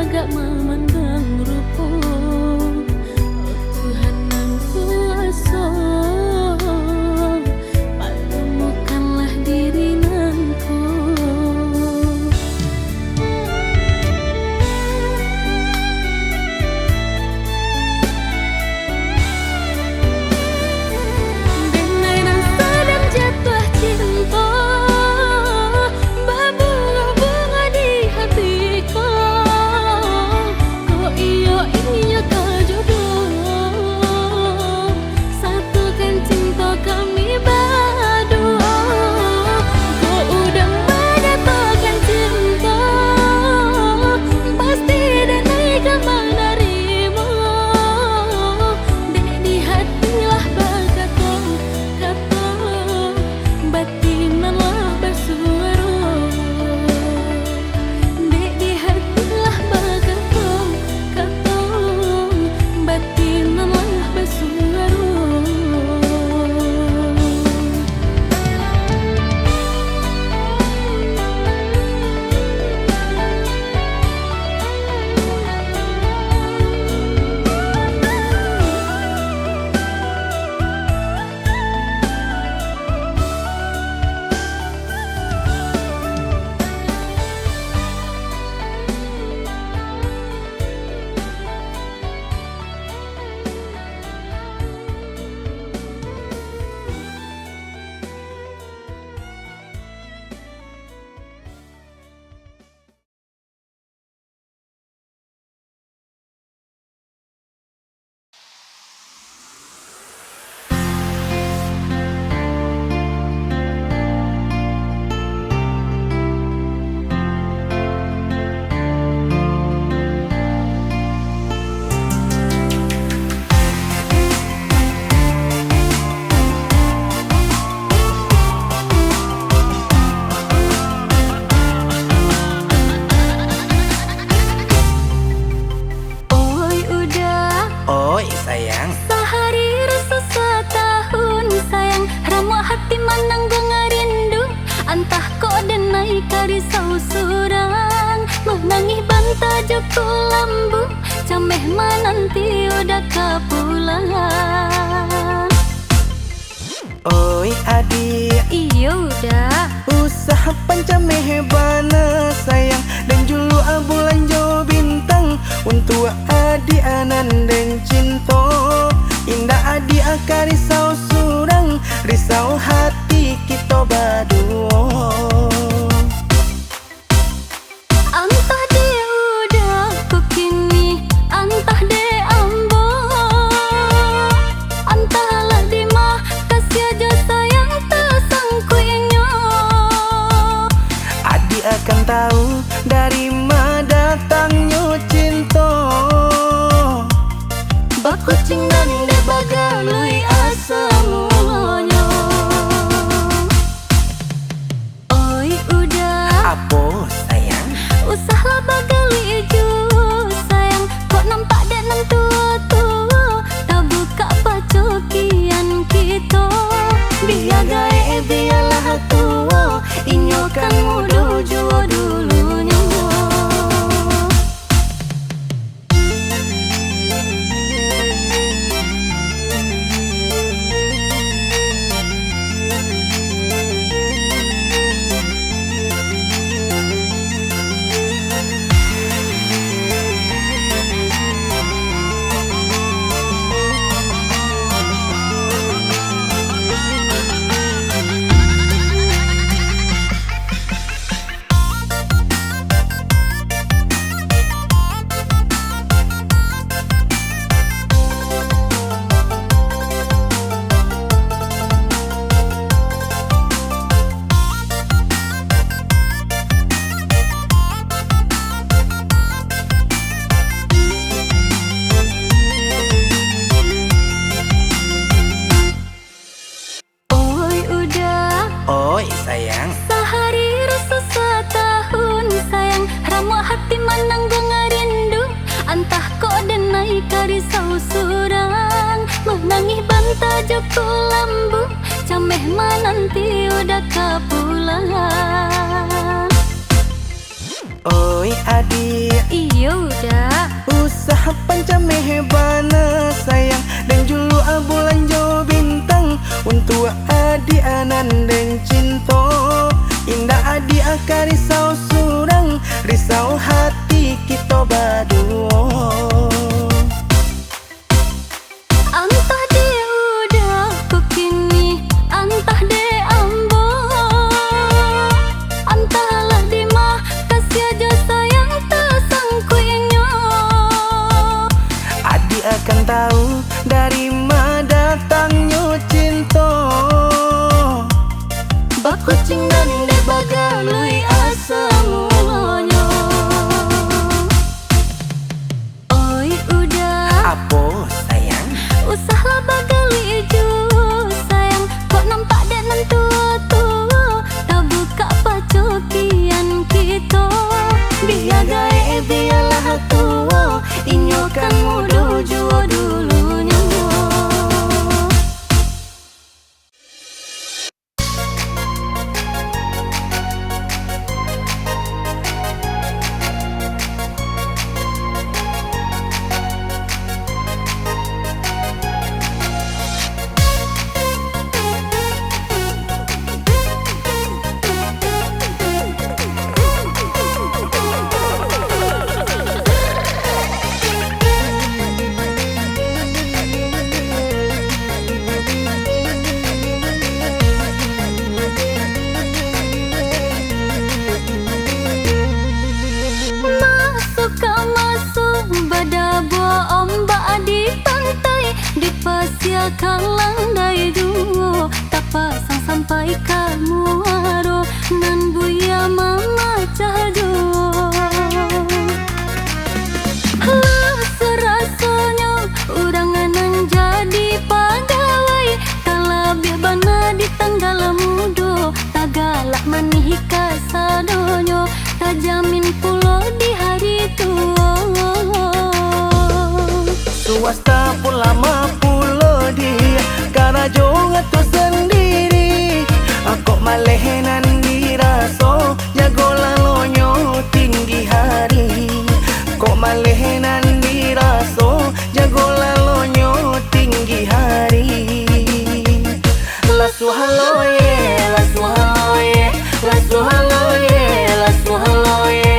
gak memandang rupa. Oh Tuhan yang kuasa, pertemukanlah diri nangku. Denai rasa dan jatuh cinta, berbunga-bunga di hatiku. Kok iya kau jodoh, satukan cinta kami berdua. Kau udah menyatakan cinta, pasti Denai kan menerima. Dek di hatilah berkata, kata batinanlah bersuara. Dek di hatilah berkata, kata batinanlah bersuara. Oi udah Oi sayang, sehari rasa setahun sayang, ramu hati menanggung rindu. Entah kok Denai karisau surang, menangis banta joko lambu, cameh menanti udah kepulangan. oi adik, Iya udah usaha pancameh bana sayang, dan julu bulan jo bintang untuk adik anan dan cinta. Indah adik akarisau surang, risau hati kita berdua. antah dia udah kekini, antah dia ambo, antahlah di mah kasih aja sayang tersangkuinya. Adik akan tahu dari mana datangnya cinta. Bakucing dan dia bagalui asamunya. Oi udah Apa sayang? usahlah bagali ju sayang, kok nampak dek nan tua-tua, tak buka pacokian kita. Biar gae biarlah tua, inyo kan muda jua dulunya. Oi sayang, sehari rasa setahun sayang, ramu hati menanggung rindu. Entah kok Denai karisau surang, menangis banta joko lambu, cameh menanti udah kepulangan. Oi adik, Iya udah. usaha pancameh bana sayang dan julu bulan jo bintang untuk adik anan dan cinta. Indah adik akar risau surang, risau hati kita berdua. Antah dia udah kekini, antah dia ambo. Antahlah di mah kasih aja sayang tersangkuinya. Adik akan tahu dari mana datangnya cinta. Bak kucing dan de bagalui asa mulanya. Oi udah, Apa sayang? usahlah bagali ju sayang. Kok nampak dek nan tua-tua, tak buka pacokian kita. Biar gae biarlah tua, inyo kan muda jua dulunya. Masuk pada buah ombak di pantai, di pasir kalang dai duo, tak pasang sampai kamu aro nan buya mama cahjo. Serasanya urang nan jadi pegawai, kalau biar bana di tanggal mudo, tak galak manih kasadonyo, tak jamin pulo di hari tua. Swasta pun lama pulo dia, karena jongat tu sendiri. Aku malehenan diraso, jago lalonyo tinggi hari. Kok malehenan diraso, jago lalonyo tinggi hari. Lasu haloye, lasu haloye, lasu haloye, lasu haloye.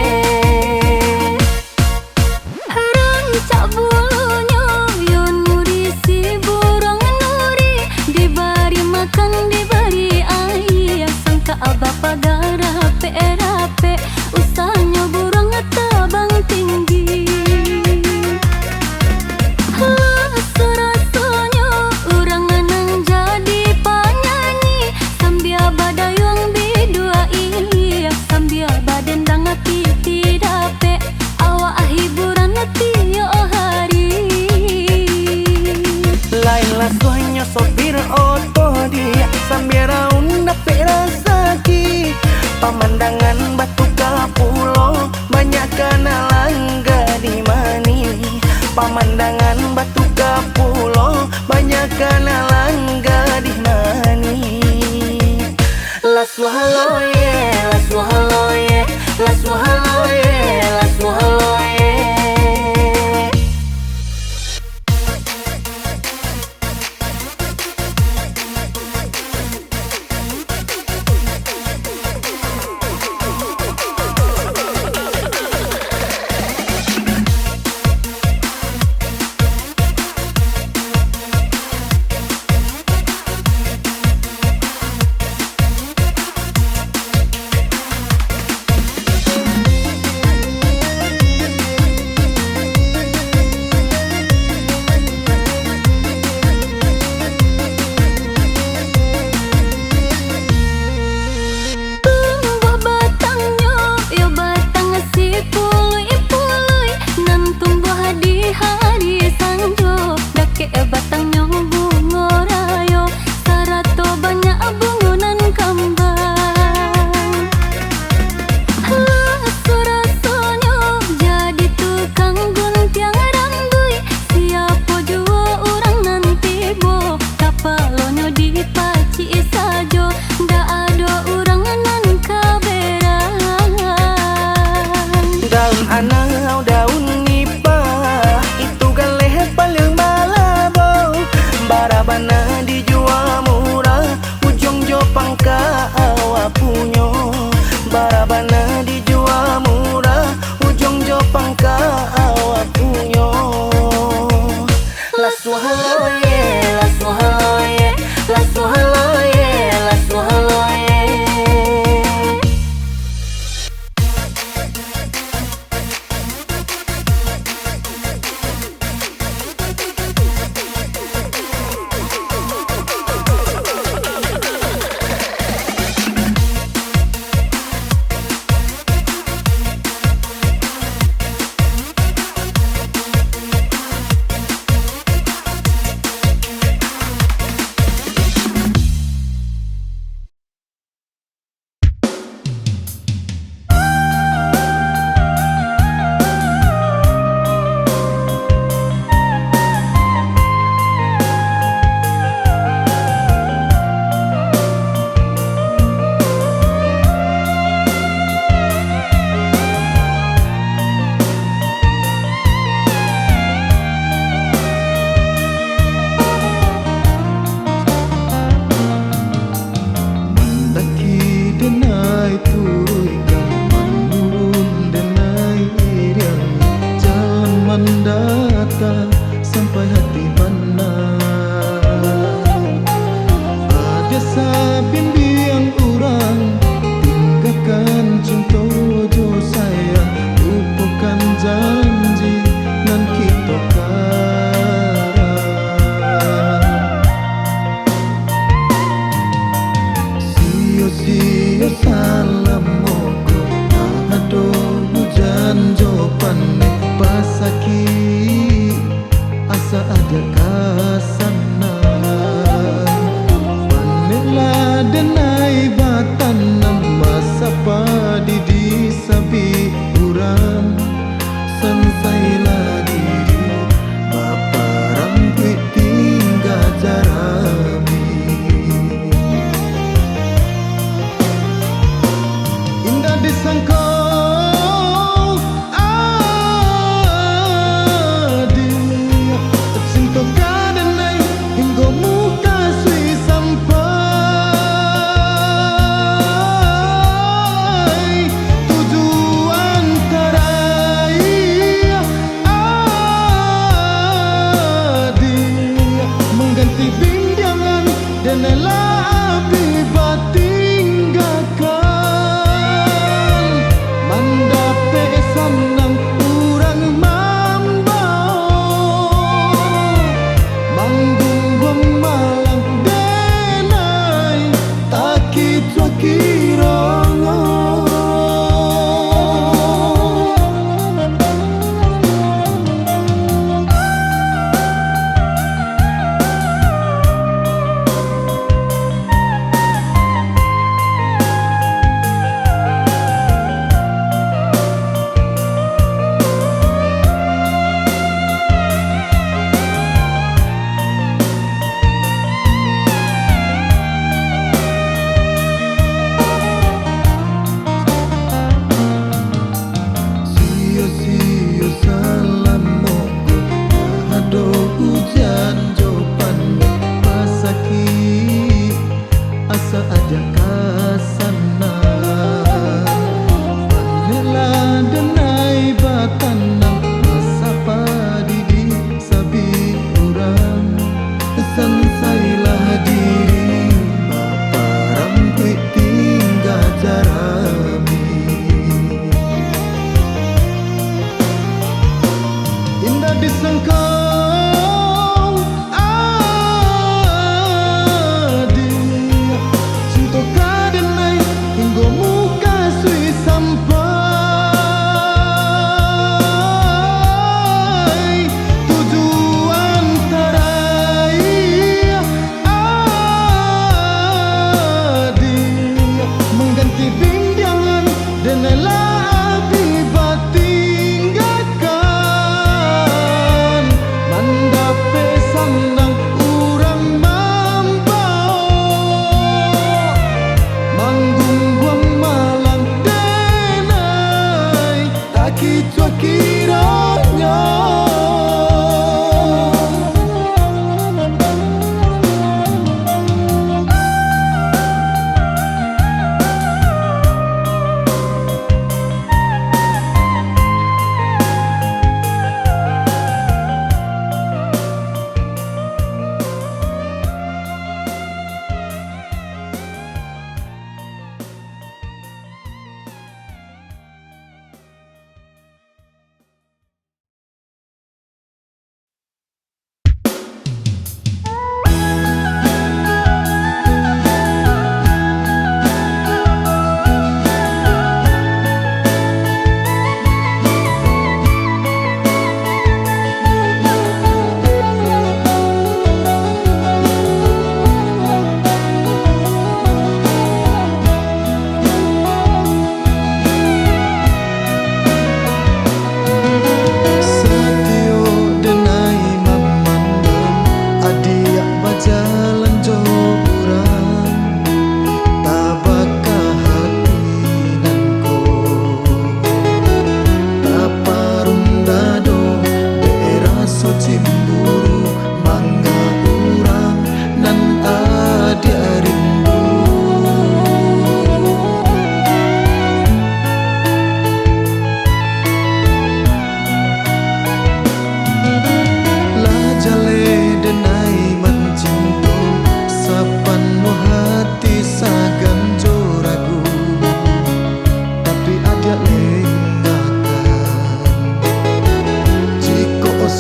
Rancak bulunya yon muri si burung nuri, dibari makan dibari air, sangka abah pada rape-rape, usahanya burung tabang tinggi. Rasanya urang nang jadi penyanyi, sambil badayung bidua iya, sambil badendang piti dape, awak hiburan tiyo hari. Lain lasuhnya sopir oto dia, sambil raun dapet rasaki. Pemandangan batu kapulo, banyak kenalan di mani. Pemandangan batu kapulo, banyak kenalan di mani. Lasu haloye, lasu haloye, lasu haloye, lasu haloye. datang sampai hati mana. Ada sabin biang orang tinggalkan cinta jo sayang, lupakan janji nan kita karang. Sio-sio salam moko ado hujan jo pane pasaki asa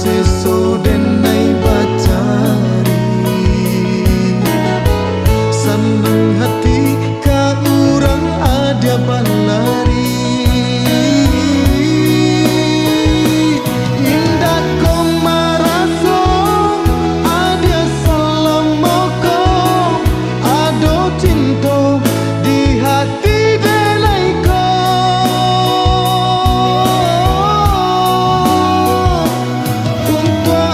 seso denai bacari senang hati ka urang ada balari indah ko maraso ada salamoko ado cinta di hati denai ko untuk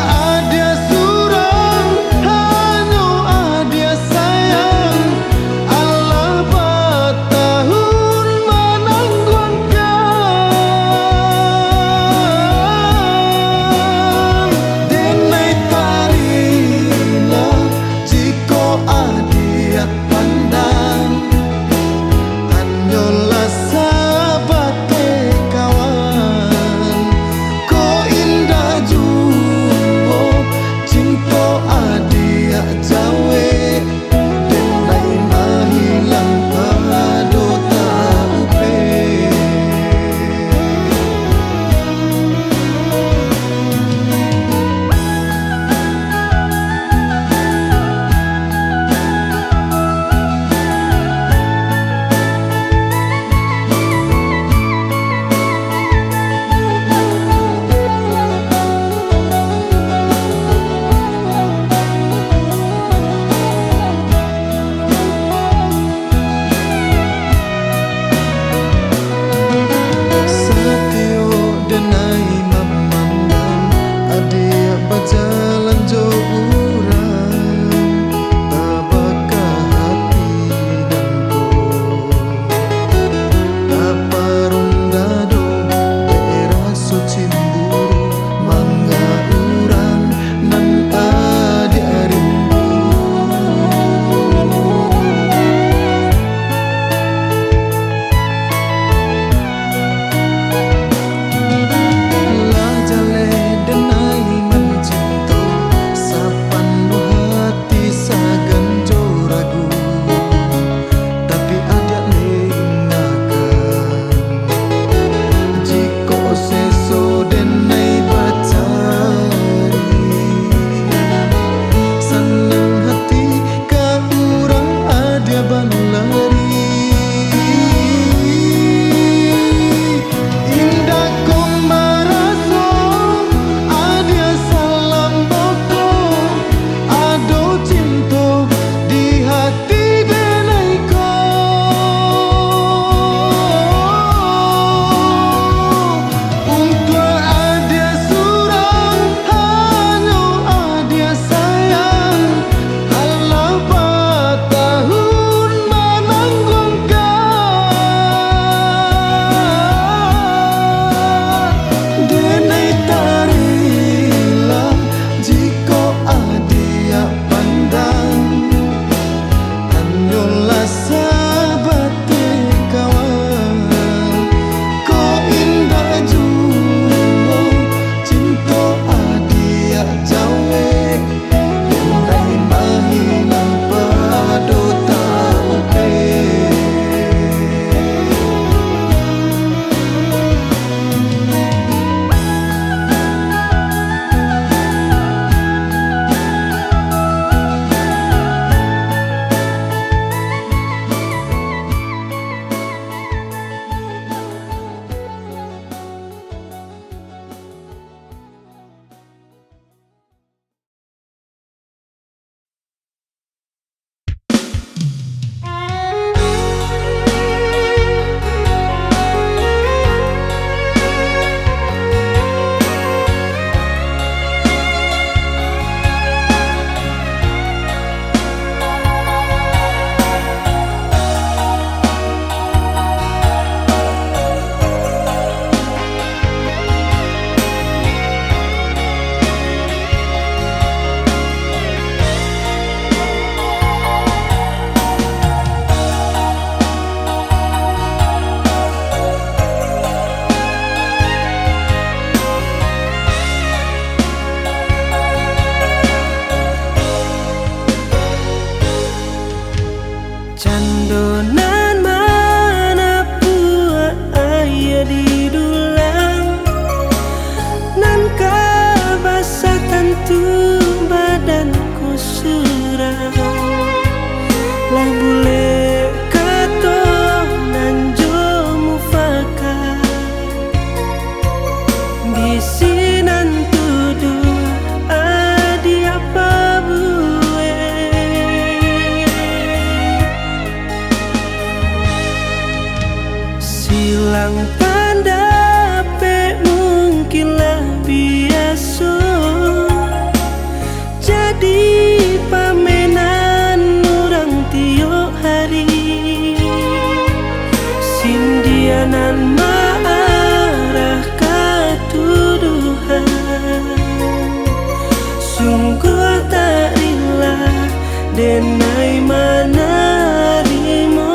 denai manarimo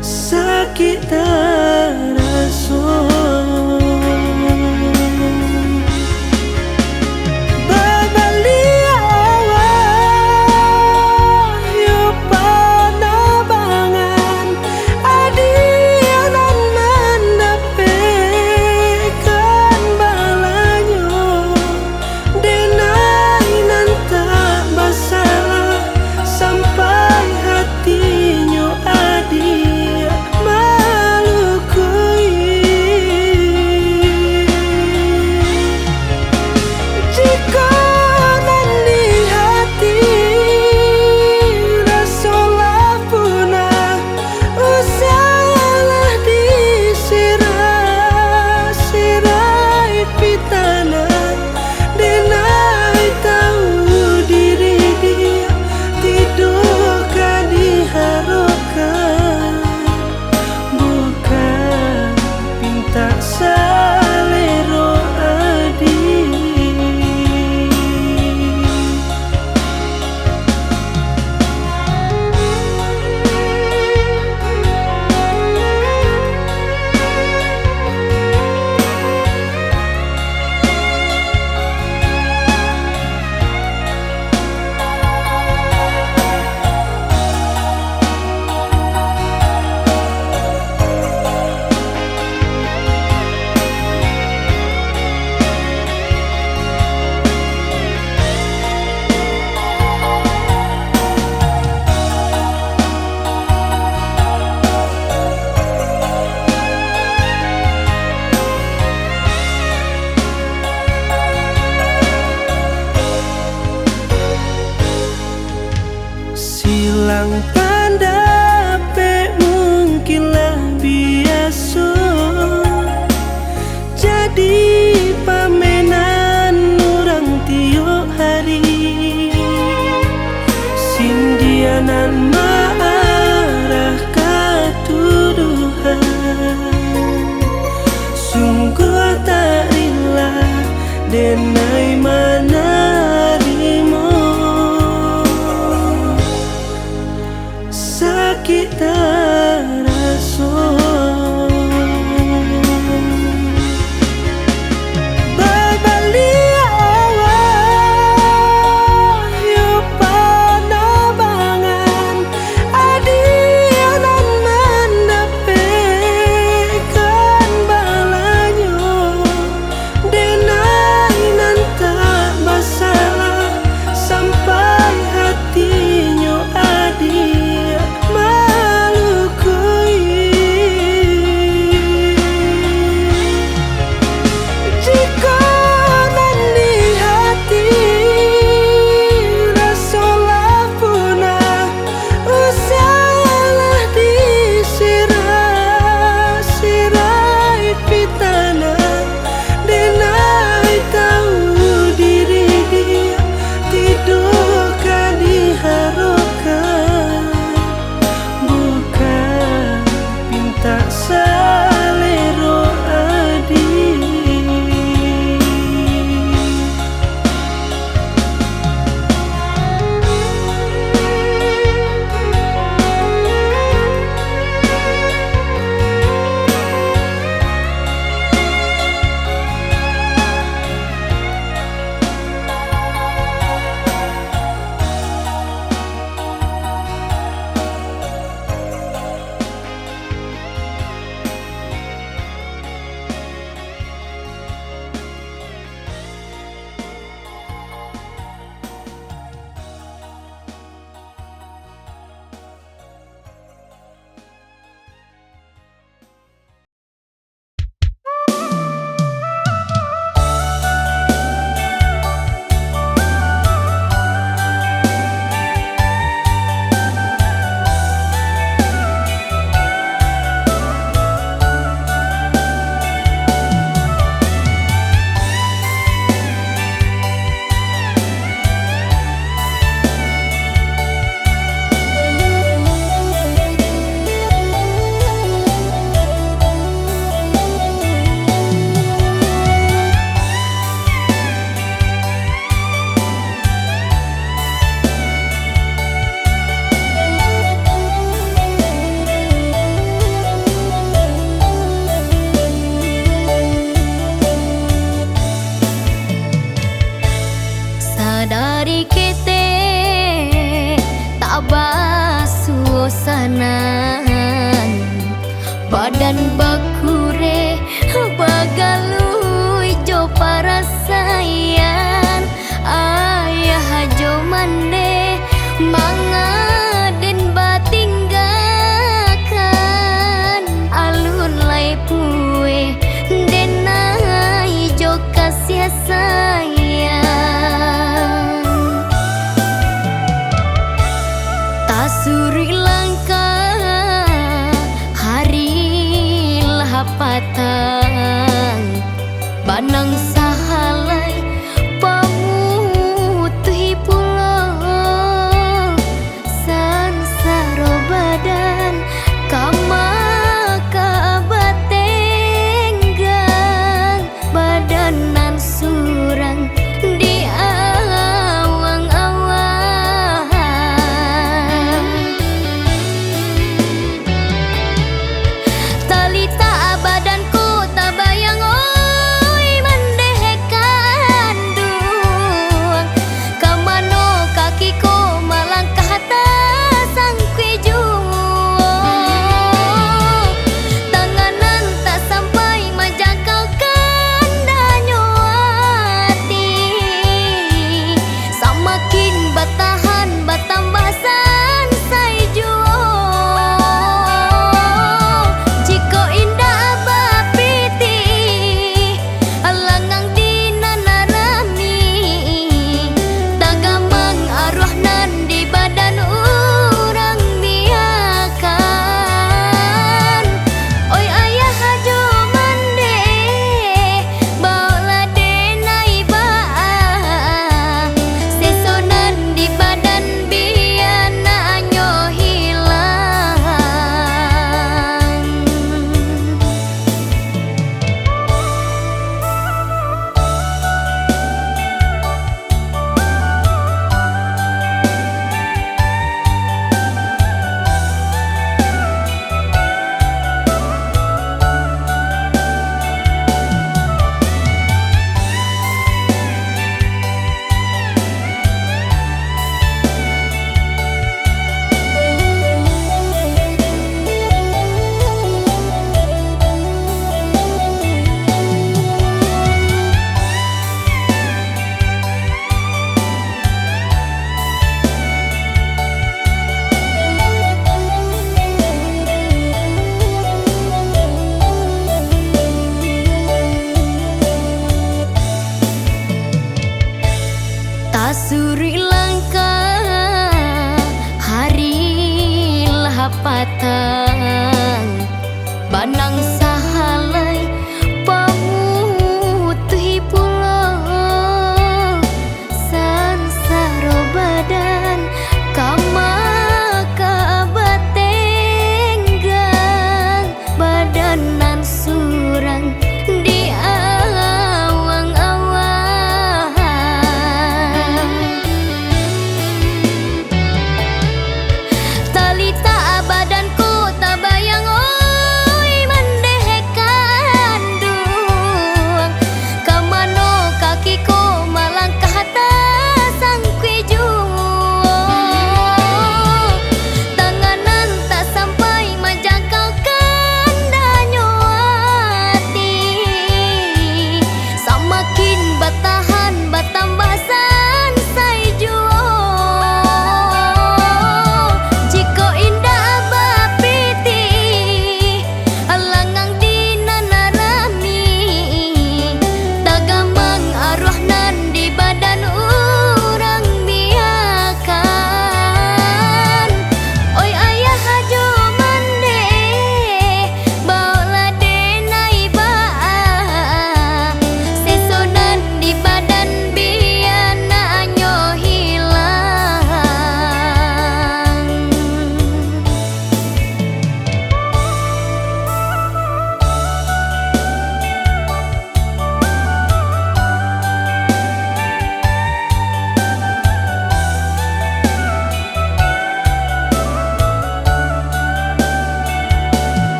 sakit taraso. Silang tanda pe mungkin lah biasa jadi pamenan orang tiap hari. Sindianan marah katuduhan sungguh tak rela denai manarimo sakit taraso. Panang sahalai pamutuhi pulau sansaro badan kama kabatenggang badanan surang di awang-awang talita badanku tak bayang oi mende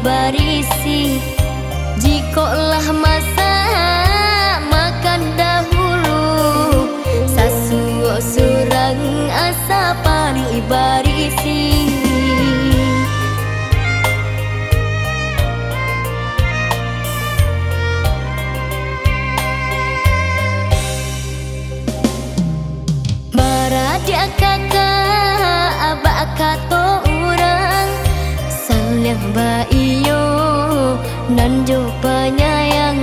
barisi. Jikolah masa makan dahulu, sasuo surang asa pari barisi. Baradia kakak abak kato urang, saling baiyo nanjo penyayang.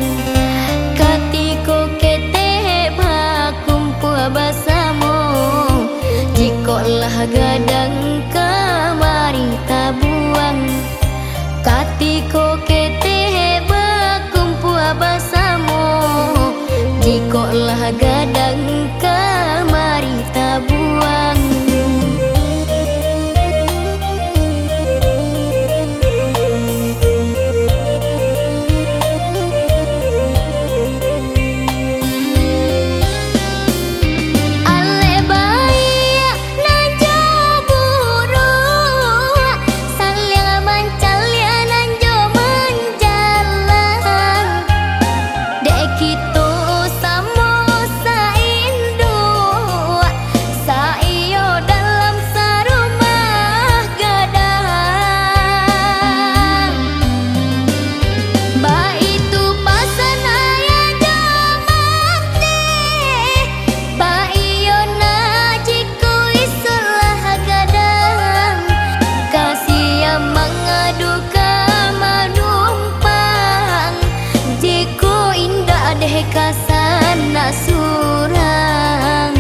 Katiko kete bakumpu basamo, jikolah gadang kamari tabuang. Katiko kete bakumpu basamo, jikolah gadang kamari tabuang. Kasana surang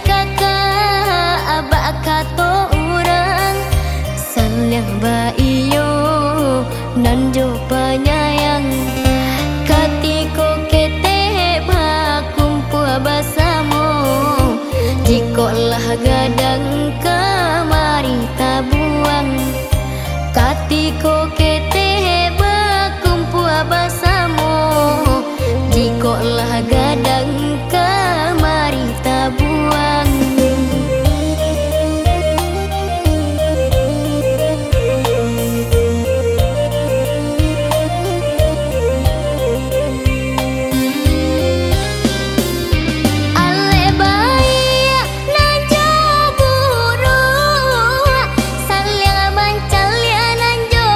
kakak abak kato urang, saling baiyo nanjo penyayang. Katiko kete bakumpu basamo, jikolah gadang kamari tabuang. Katiko kete bakumpu basamo, jikolah gadang kamari tabuang. Nanjo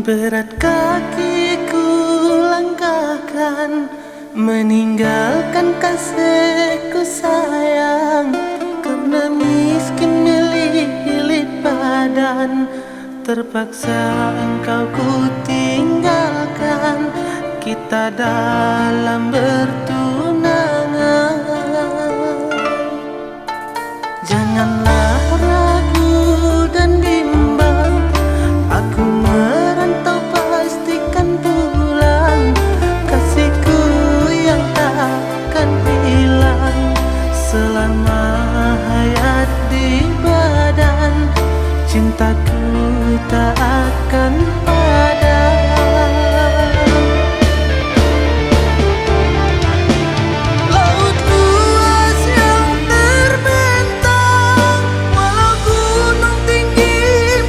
Berat kakiku langkahkan, meninggalkan kasihku sayang. Karena miskin milik badan, terpaksa engkau ku tinggalkan. Kita dalam bertunangan, janganlah ragu dan bimbang. Aku merantau pastikan pulang. Kasihku yang takkan hilang selama hayat di badan. Cintaku tak akan padam. Laut luas yang terbentang, walau gunung tinggi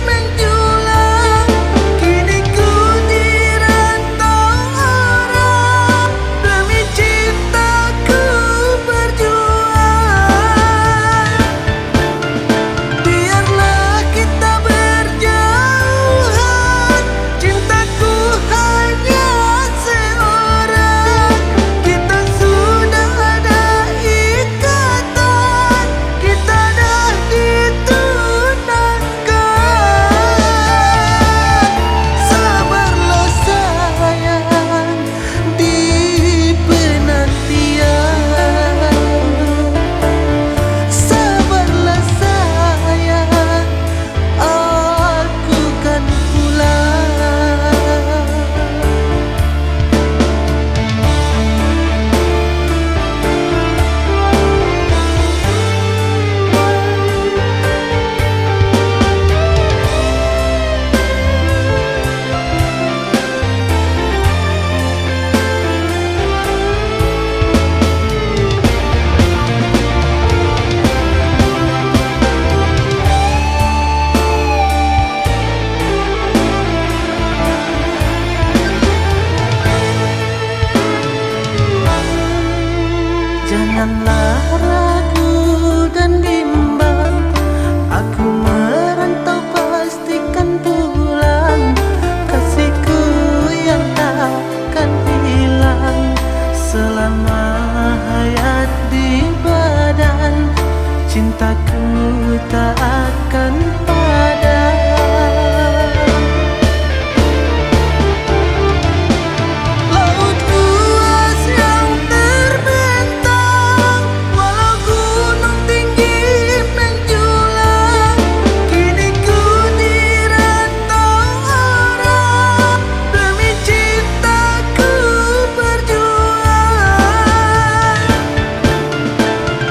menjulang. Kini ku dirantau orang, demi cintaku berjuang. Biarlah kita berjauhan, cintaku hanya seorang. Kita sudah ada ikatan, kita dah ditunangkan. Sabarlah sayang di penantian. Sabarlah sayang, aku kan pulang. Janganlah ragu dan bimbang. Aku merantau pastikan pulang. Kasihku yang takkan hilang selama hayat di badan. Cintaku tak akan padam. Laut luas yang terbentang, walau gunung tinggi menjulang. Kini ku dirantau orang, demi cintaku berjuang.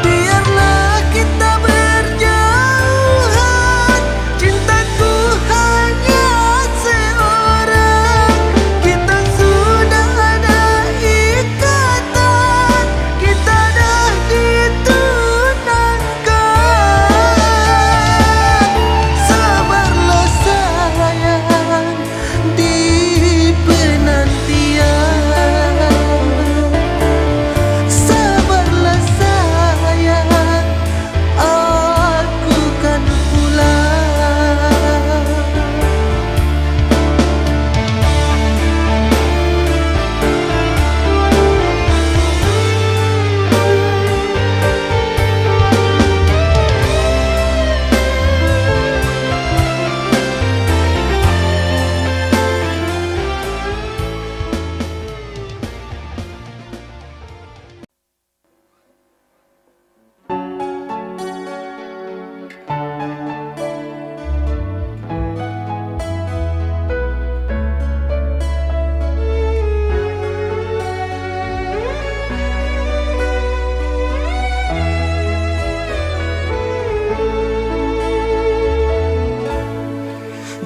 Biarlah kita berjauhan, cintaku hanya seorang. Kita sudah ada ikatan, kita dah ditunangkan. Sabarlah sayang di penantian. Sabarlah sayang, aku kan pulang.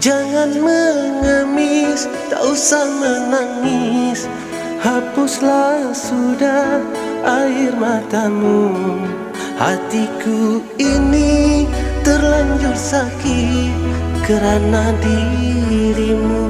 Jangan mengemis, tak usah menangis. Hapuslah sudah air matamu. Hatiku ini terlanjur sakit kerana dirimu.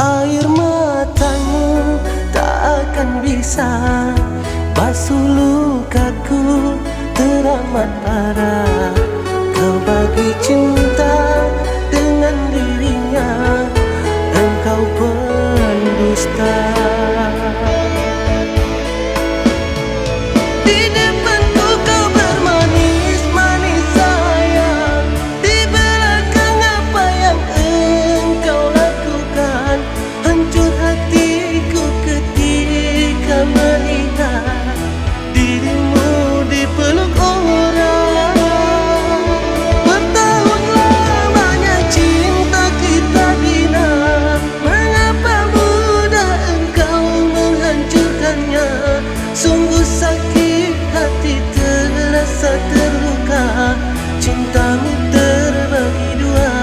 Air matamu tak akan bisa basuh lukaku teramat parah. Kau bagi cinta dengan dirinya, engkau pendusta. Di depanku kau bermanis-manis sayang, di belakang apa yang engkau lakukan? Hancur hatiku ketika melihat dirimu dipeluk orang. Bertahun lamanya cinta kita bina, mengapa mudah engkau menghancurkannya? Sungguh sakit hati terasa terluka, cintamu terbagi dua.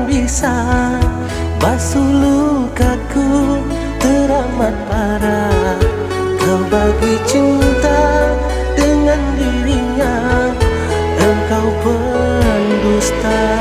Bisa basuh lukaku teramat parah. Kau bagi cinta dengan dirinya, engkau pendusta.